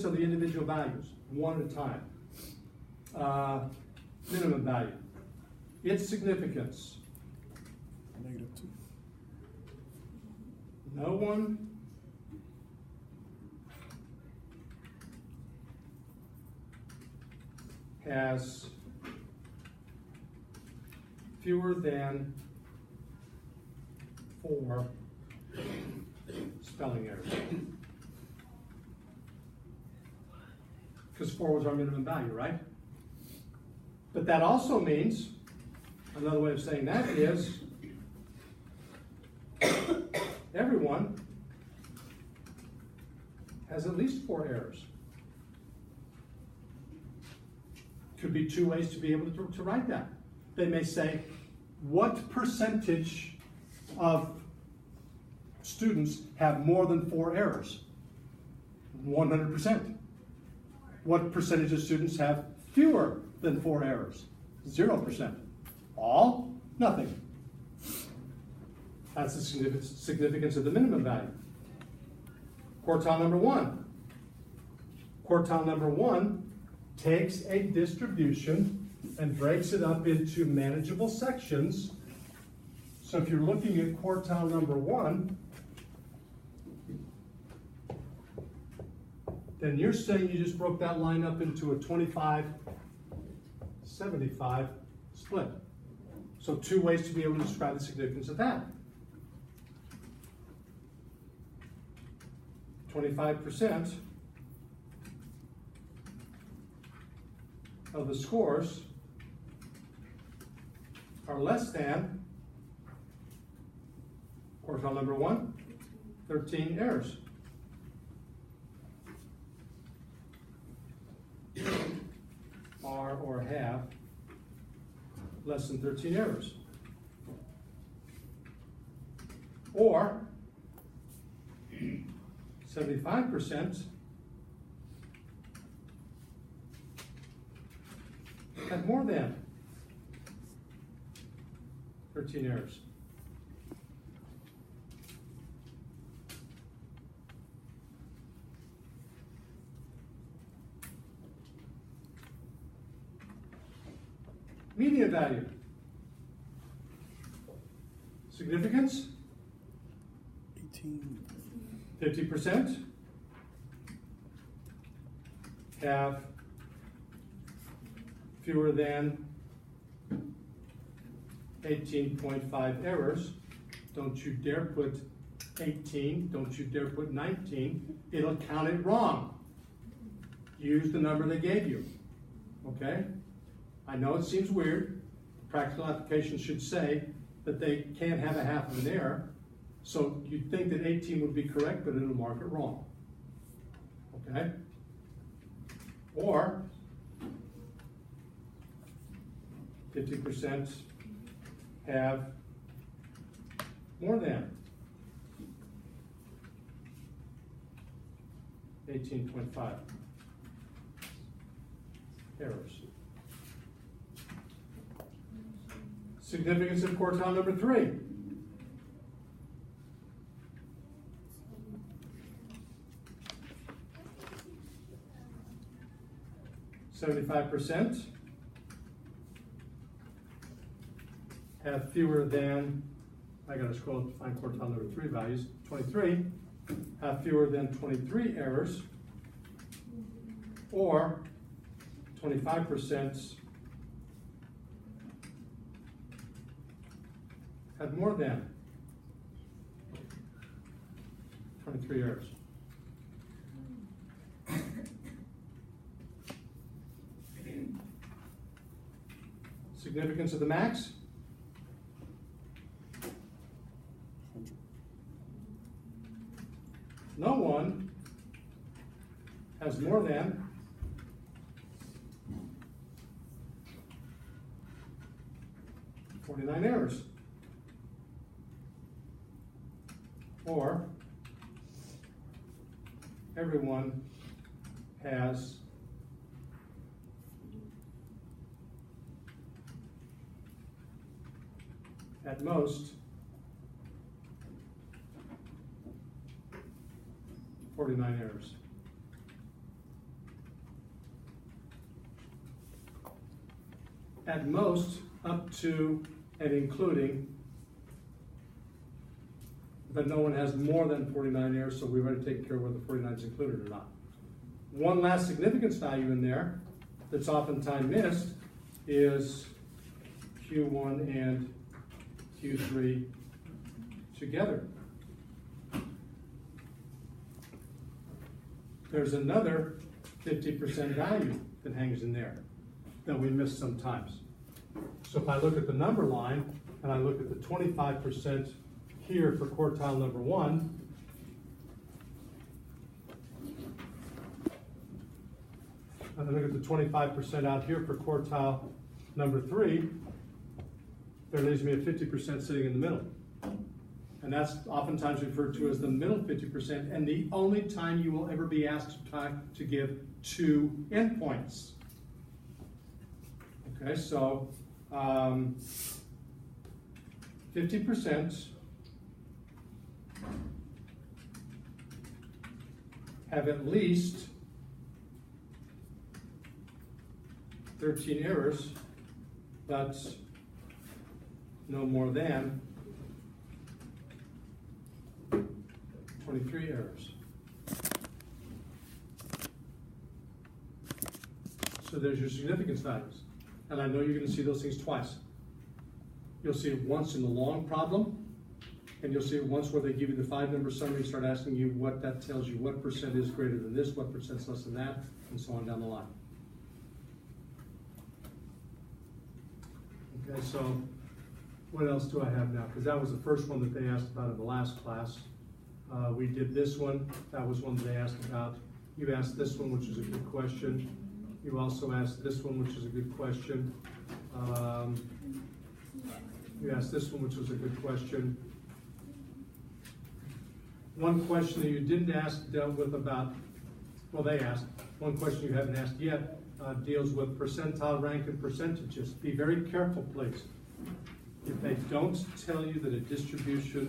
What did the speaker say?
of the individual values, one at a time. Minimum value. Its significance. -2. No one has fewer than 4 spelling errors. Because 4 was our minimum value, right? But that also means, another way of saying that is, everyone has at least 4 errors. Could be 2 ways to be able to write that. They may say, what percentage of students have more than 4 errors? 100%. What percentage of students have fewer than 4 errors? 0%. All? Nothing. That's the significance of the minimum value. Quartile number 1. Quartile number 1 takes a distribution and breaks it up into manageable sections. So if you're looking at quartile number 1, then you're saying you just broke that line up into a 25-75 split. So 2 ways to be able to describe the significance of that. 25% of the scores are less than quartile number 1, 13 errors. Are or have less than 13 errors. Or 75% have more than 13 errors. Median value. Significance? 18. 50% have fewer than 18.5 errors. Don't you dare put 18, don't you dare put 19. It'll count it wrong. Use the number they gave you, okay? I know it seems weird. Practical application should say that they can't have a half of an error. So you'd think that 18 would be correct, but it'll mark it wrong. Okay? Or 50% have more than 18.5 errors. Significance of quartile number 3. %75 have fewer than, I gotta scroll to find quartile number 3 values, 23, have fewer than 23 errors, or 25% have more than 23 errors. Significance of the max? No one has more than 49 errors. Or everyone has at most 49 errors. at most up to and including, but no one has more than 49 errors, so we've already taken care of whether 49 is included or not. One last significance value in there that's oftentimes missed is Q1 and Q3 together. There's another 50% value that hangs in there that we miss sometimes. So if I look at the number line and I look at the 25% here for quartile number 1, and I look at the 25% out here for quartile number 3, there leaves me a 50% sitting in the middle. And that's oftentimes referred to as the middle 50%, and the only time you will ever be asked to give 2 endpoints. Okay, so 50% have at least 13 errors, but no more than 23 errors. So there's your significance values. And I know you're going to see those things twice. You'll see it once in the long problem, and you'll see it once where they give you the 5-number summary and start asking you what that tells you, what percent is greater than this, what percent's less than that, and so on down the line. Okay, so what else do I have now? Because that was the first one that they asked about in the last class. We did this one. That was one that they asked about. You asked this one, which is a good question. You also asked this one, which is a good question. You asked this one, which was a good question. One question that you didn't ask dealt with about, well, they asked. One question you haven't asked yet deals with percentile rank and percentages. Be very careful, please. If they don't tell you that a distribution